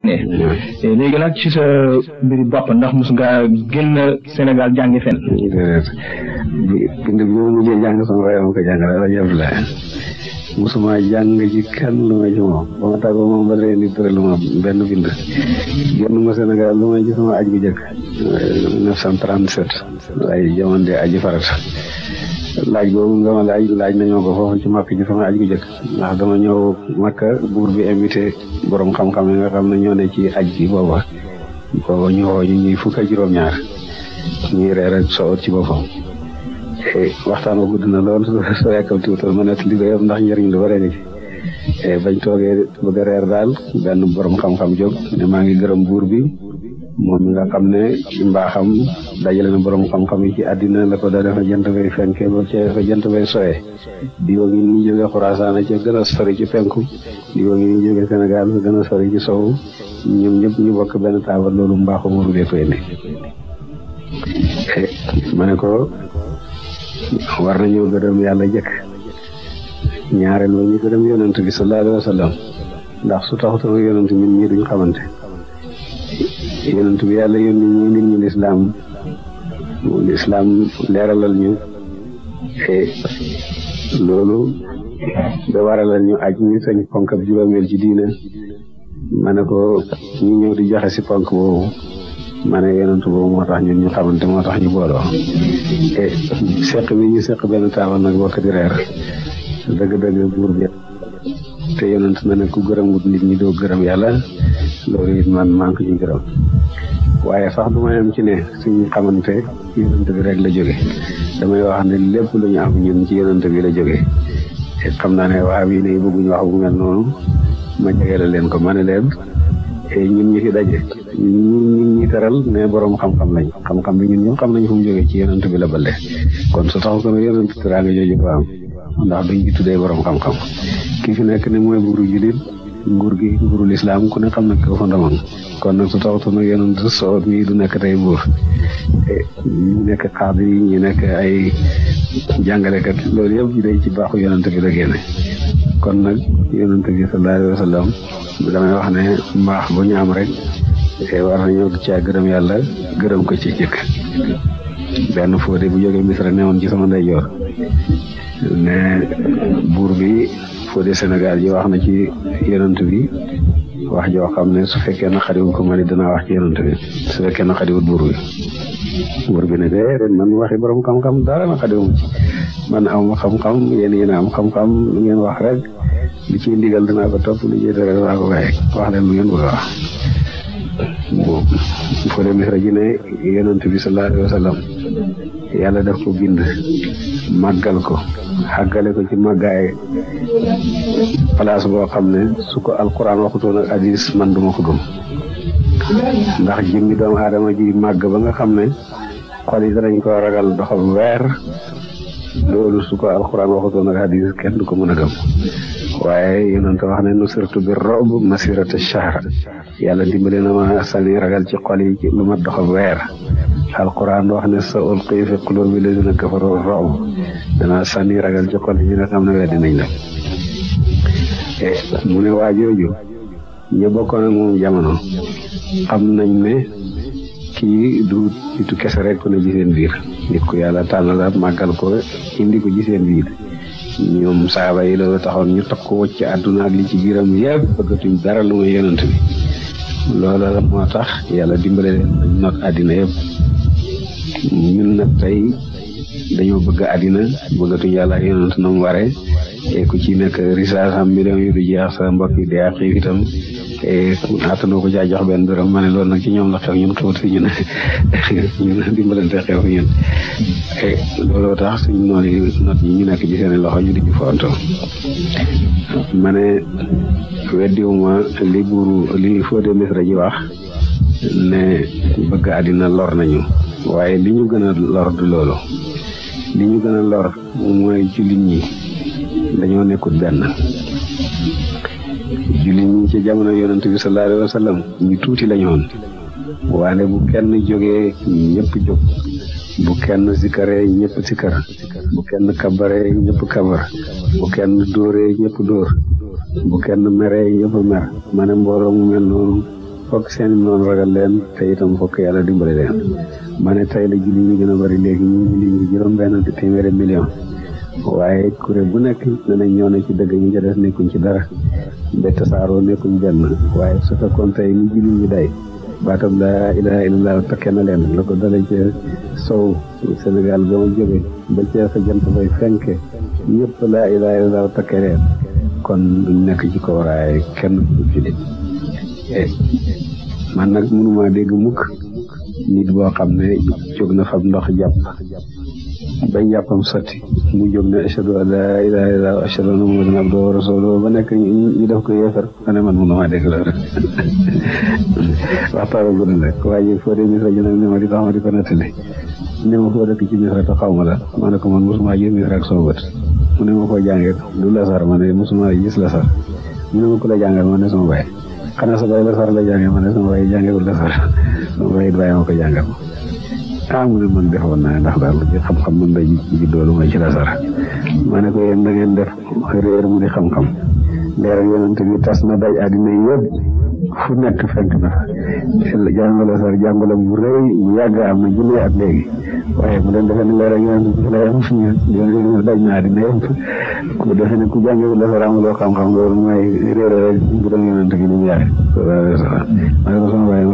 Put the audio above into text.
léegi nag ci sa mbiri bopp ndax mos nga génn Sénégal jàngi fen bind bi ma mujjee jàng sama waaye ma ko jàngale ala jabla musuma jàng ci kenn lu ma ci moom ba ma tàggoo moom ba leen di tëral ma benn bind génn ma Sénégal lu may ci sama aj gu jëkk 1937 ay jamono de aji farata laaj boobu nga ma laaj nañoo ko foofu ci Makka ci sama aj gu jëkk ndax dama ñëw Makka buur bi invité borom xam-xam yi nga xam ne ñoo ne ci aj bi booba ñu woo ñu ñuy fukk ak juróom-ñaar ñuy reer ak sowot ci boppam waxtaan wa gudd na lool soo yàkkam tiwutal ma nekk li ko yëpp ndax njëriñ lu bare nga ci bañ toogee bëgg a reer daal benn borom xam-xam jóg ne maa ngi gërëm buur bi moom mi nga xam ne ci mbaaxam dajale na borom xam-xam yi ci àddina la ko da defa jant bay fenke ba ca jant bay soye diwa ngi ni jóge Xuraasaan ca gën a sori ci penku diwa ngi ni jóge Sénégal fa gën a sori ci sowu ñoom ñëpp ñu bokk benn taabal loolu mbaaxu buur bee ko indi ma ne ko war nañoo gërëm yàlla jëkk ñaareel ba ñu gërëm yonent bi sallallahu alayhi wa sallam ndax su taxutoon yonent ñun ñii duñ xamante yonent bi yàlla yónni ñu nit ñi lislaam leeralal ñu loolu da waralal ñu aj ñu sañ ponk ab juróomeel ci diine ma ne ko ñu ñëw di joxe si ponk boobu ma ne yonent boobu moo tax ñun ñu xamante moo tax ñu booloo seq bi ñu seq benn taabal nag bokk di reer dëgg-dëgg buur bi te yonent na ne ku gërëmut nit ñi doo gërëm yàlla loolu it man maa ngi ko ci gërëm waaye sax du ma yem ci ne suñu xamante ci yonent bi rek la jóge damay wax ne lépp lu ñu am ñun ci yonent bi la jóge te xam naa ne waa bii ne bëgguñu wax bu mel noonu ma jegele leen ko ma ne leen ñun ñi fi daje ñi teral ne borom xam-xam lañ xam-xam bi ñun ñëpp xam nañ fu mu jógee ci yonent bi la bale kon su taxu ko ne yonent teraanga jooju ko am ndax duñ ci tuddee borom xam-xam ki fi nekk ne mooy buuru julit nguuru lislaam ku ne xam na ko fa ndamoon kon nag su taxutoon nag yonent soo mii du nekk tey buur ñu nekk xaadi yi ñu nekk ay jàngalekat loolu yëpp day ci baaxu yonent bi la génne kon nag yonent bi sallallahu alayhi wa sallam damay wax ne mbaax bu ñu am rek war nañoo caa gërëm yàlla gërëm ko ci jëkk benn fóode bu jógee Misra newoon ci sama ndeyjoor ne buur bi fóode Sénégal ji wax na ci yonent bi wax joo xam ne su fekkee na xariwul ko man danaa wax ci yonent bi su fekkee na xariwul buur bi ne de man waxi borom xam-xam dara na xariwul ci man am xam-xam yéen am xam-xam lu ngeen wax rek li ciy ndigal dinaa ko topp li ciy tere dinaa ko bàyyi wax leen lu ngeen bëgg a wax moom fóode Misra ji ne yonent bi sallallahu alayhi wa sallam yàlla daf ko bind màggal ko xàggale ko ci màggaay place boo xam ne su ko alquran waxutoon ak hadis man duma ko gëm ndax jëmmi doomu aadama ji màgg ba nga xam ne xol yi danañ ko ragal doxal weer loolu su ko alquran waxutoon ak hadis kenn du ko mën a gëm waaye yonent wax ne nusirtu bir ru'b masirata shahr yàlla dimbale na ma sànni ragal ci xol yi ci lu mat doxal weer alquran wax ne sa ulqi fi qulubi lazina kafaru ru'b danaa sànni ragal ci xol yi nga xam ne weddi nañ la mu ne waa jooju ñu bokkoon ak moom jamono xam nañ ne kii du nitu kese rek ku ne ci seen biir nit ku yàlla tànn la màggal ko indi ko ci seen biir ñoom saaba yi loolu taxoon ñu takk ko wacc àdduna ak li ci biiram yëpp bëggatuñ dara lu muy yonent bi loolu la moo tax yàlla dimbale leen dañ not àddina yëpp ñun nag tey dañoo bëgg àddina bëggatuñ yàlla ak yonent na mu waree ku ci nekk risaas am millions yu du jeex sa mbokk yi dee xiif itam attanoo ko caa jox benn dërëm ma ne loolu nag ci ñoom la xew ñun xewut fi ñun ñun dimbalante xew fi ñun looloo tax suñ noon yi not yi ñu nekk ci seen loxo ñu di ñu fonto ma ne weddiwuma li Fodé Misra ji wax ne bëgg àddina lor nañu waaye li ñu gën a lor du loolu li ñu gën a lor mooy jullit ñi dañoo nekkut benn jullit ñi ci jamono yonent bi sallallahu alayhi wa sallam ñu tuuti lañu woon waane bu kenn jógee ñëpp jóg bu kenn sikkaree ñëpp sikkar bu kenn kabaree ñëpp kabar bu kenn dóoree ñëpp dóor bu kenn meree ñëpp mer ma ne mbooloo mu mel noonu fokk seen noonu ragal leen te itam fokk yàlla dimbali leen ma ne tey la julli ñi gën a bari léegi ñu ngi lim juróom-benn téeméeri million waaye kuréel bu nekk danañ ñëw ne ci dëgg ñu ca des nekkuñ ci dara ba tasaaroo nekkuñ benn waaye su fekkoon tey ni julli ñi day baatam laa ilaaha illallaah takkee na leen la ko dalee ca sow Sénégal ba ma jóge ba ca fa jant fay fenke ñëpp laa ilaaha illallaah takkee leen kon duñ nekk ci kaw raay kenn du jullit man nag mënuma dégg mukk nit boo xam ne jóg na fab ndox jàpp bañ jàppam sotti mu jóg ne ashhadu an laa ilaaha illallaah wa ashhadu anna muhammadan abduhu wa rasuluhu ba nekk ñu def ko yéefar ma ne man mënuma dégg loolu waxtaan bu ne rek waaye foo dee Misra ji nag ne ma di tax ma di ko nettali ne ma foo dëkk ci Misra te xaw ma la ma ne ko man mosuma gis Misra ak sama bët mu ne ma koo jàngee du lasar ma ne mosuma gis lasar mu ne ma ku la jàngal ma ne sama baay xanaa sa baay lasar la jàngee ma ne sama baay jàngeewul lasar sama baay it bàyyi ma ko jàngal mu ne man defoon naa ndax daal xam-xam mën da ji doolu mooy ci lasar ma ne ko yéen da ngeen def réer mu di xam-xam leeral yonent bi tas na daj àddina yëpp fu nekk fenk na jàngu lasar jàngula bu rëy bu yàgg am na junne at léegi waaye bu doon defee ne leeral yonent bi la yem fu ñu daj na àddina yëpp ku defee ne ku jàngewul lasar amuloo xam-xam loolu mooy réer rek bu doon yonent bi ni mu yàgg ma ne ko sama baay